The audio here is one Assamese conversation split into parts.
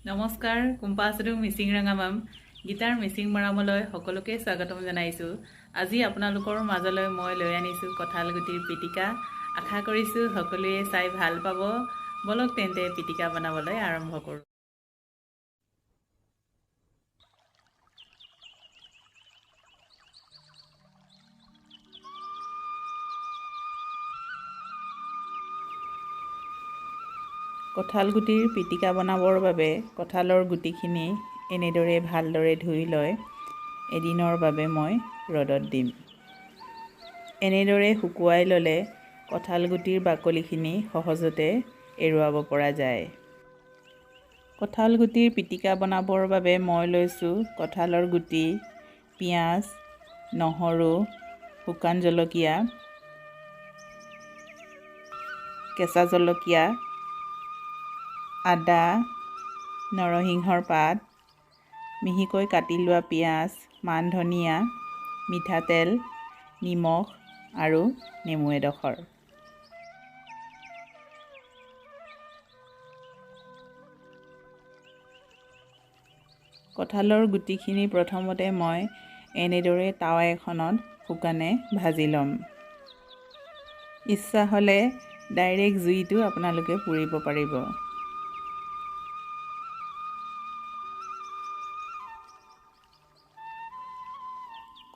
নমস্কাৰ কুম্পাচুদু মিচিং ৰঙামাম গীটাৰ মিচিং মৰামলৈ সকলোকে স্বাগতম জনাইছোঁ। আজি আপোনালোকৰ মাজলৈ মই লৈ আনিছোঁ কঁঠাল গুটিৰ পিটিকা। আশা কৰিছোঁ সকলোৱে চাই ভাল পাব। বলক তেন্তে পিটিকা বনাবলৈ আৰম্ভ কৰোঁ। কঁঠাল গুটিৰ পিটিকা বনাবৰ বাবে কঁঠালৰ গুটিখিনি এনেদৰে ভালদৰে ধুই লৈ এদিনৰ বাবে মই ৰ'দত দিম। এনেদৰে শুকুৱাই ল'লে কঁঠাল গুটিৰ বাকলিখিনি সহজতে এৰুৱাব পৰা যায়। কঁঠাল গুটিৰ পিটিকা বনাবৰ বাবে মই লৈছোঁ কঁঠালৰ গুটি, পিঁয়াজ, নহৰু, শুকান জলকীয়া, কেঁচা জলকীয়া, আদা, নৰসিংহৰ পাত, মিহিকৈ কাটি লোৱা পিঁয়াজ, মান ধনিয়া, মিঠাতেল, নিমখ আৰু নেমু এডোখৰ। কঁঠালৰ গুটিখিনি প্ৰথমতে মই এনেদৰে টাৱা এখনত শুকানে ভাজি ল'ম। ইচ্ছা হ'লে ডাইৰেক্ট জুইটো আপোনালোকে পুৰিব পাৰিব।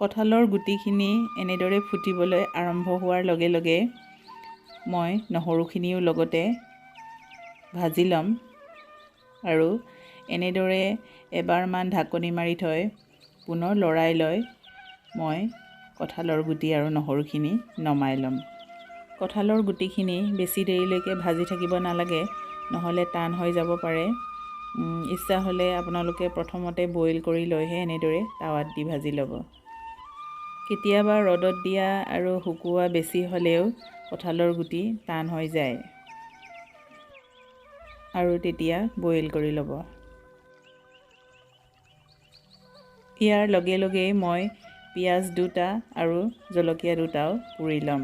কঁঠালৰ গুটিখিনি এনেদৰে ফুটিবলৈ আৰম্ভ হোৱাৰ লগে লগে মই নহৰুখিনিও লগতে ভাজি ল'ম আৰু এনেদৰে এবাৰমান ঢাকনি মাৰি থৈ পুনৰ লৰাই লৈ মই কঁঠালৰ গুটি আৰু নহৰুখিনি নমাই ল'ম। কঁঠালৰ গুটিখিনি বেছি দেৰিলৈকে ভাজি থাকিব নালাগে, নহ'লে টান হৈ যাব পাৰে। ইচ্ছা হ'লে আপোনালোকে প্ৰথমতে বইল কৰি লৈহে এনেদৰে টাৱাত দি ভাজি ল'ব। কেতিয়াবা ৰ'দত দিয়া আৰু শুকুওৱা বেছি হ'লেও কঁঠালৰ গুটি টান হৈ যায় আৰু তেতিয়া বইল কৰি ল'ব। ইয়াৰ লগে লগেই মই পিঁয়াজ দুটা আৰু জলকীয়া দুটাও পুৰি ল'ম।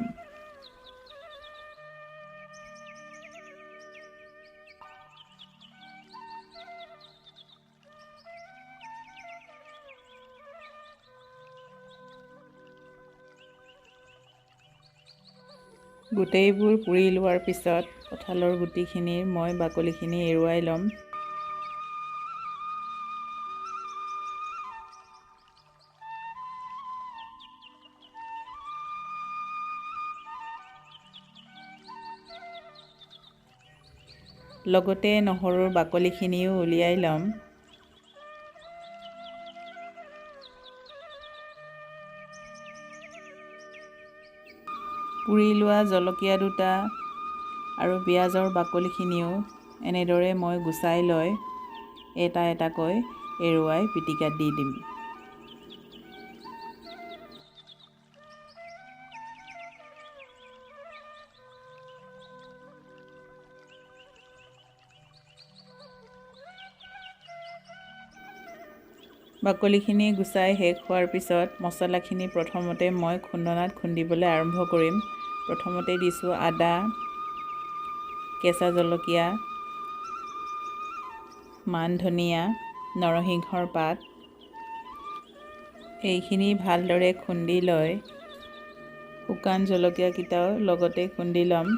গোটেইবোৰ পুৰি লোৱাৰ পিছত কঁঠালৰ গুটিখিনিৰ মই বাকলিখিনি এৰুৱাই ল'ম। লগতে নহৰুৰ বাকলিখিনিও উলিয়াই ল'ম। পুৰি লোৱা জলকীয়া দুটা আৰু পিঁয়াজৰ বাকলিখিনিও এনেদৰে মই গুচাই লৈ এটা এটাকৈ এৰুৱাই পিটিকাত দি দিম। বাকলিখিনি গুচাই শেষ হোৱাৰ পিছত মছলাখিনি প্ৰথমতে মই খুন্দনাত খুন্দিবলৈ আৰম্ভ কৰিম। প্ৰথমতে দিছোঁ আদা, কেঁচা জলকীয়া, মান ধনিয়া, নৰসিংহৰ পাত। এইখিনি ভালদৰে খুন্দি লৈ শুকান জলকীয়াকেইটাও লগতে খুন্দি ল'ম।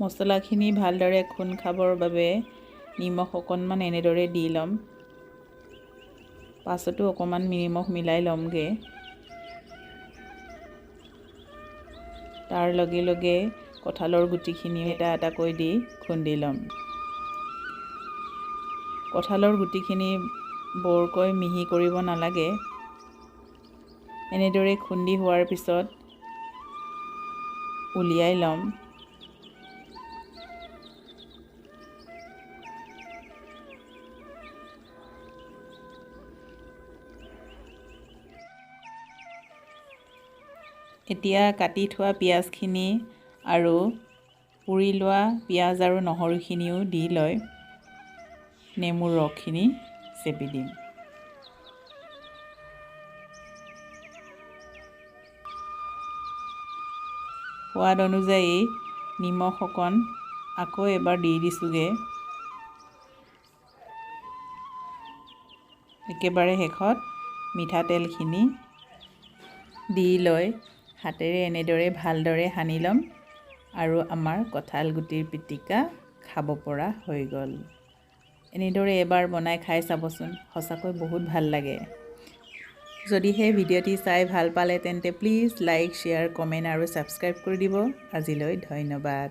মছলাখিনি ভালদৰে খুন্দ খাবৰ বাবে নিমখ অকণমান এনেদৰে দি ল'ম। পাছতো অকণমান নিমখ মিলাই ল'মগৈ। তাৰ লগে লগে কঁঠালৰ গুটিখিনি এটা এটাকৈ দি খুন্দি ল'ম। কঁঠালৰ গুটিখিনি বৰকৈ মিহি কৰিব নালাগে। এনেদৰে খুন্দি হোৱাৰ পিছত উলিয়াই ল'ম। এতিয়া কাটি থোৱা পিঁয়াজখিনি আৰু পুৰি লোৱা পিঁয়াজ আৰু নহৰুখিনিও দি লৈ নেমুৰ ৰসখিনি চেপি দিম। সোৱাদ অনুযায়ী নিমখ অকণ আকৌ এবাৰ দি দিছোঁগৈ। একেবাৰে শেষত মিঠাতেলখিনি দি লৈ হাতেৰে এনেদৰে ভালদৰে সানি ল'ম আৰু আমাৰ কঁঠাল গুটিৰ পিটিকা খাব পৰা হৈ গ'ল। এনেদৰে এবাৰ বনাই খাই চাবচোন, সঁচাকৈ বহুত ভাল লাগে। যদিহে ভিডিঅ'টি চাই ভাল পালে তেন্তে প্লিজ লাইক, শ্বেয়াৰ, কমেণ্ট আৰু ছাবস্ক্ৰাইব কৰি দিব। আজিলৈ ধন্যবাদ।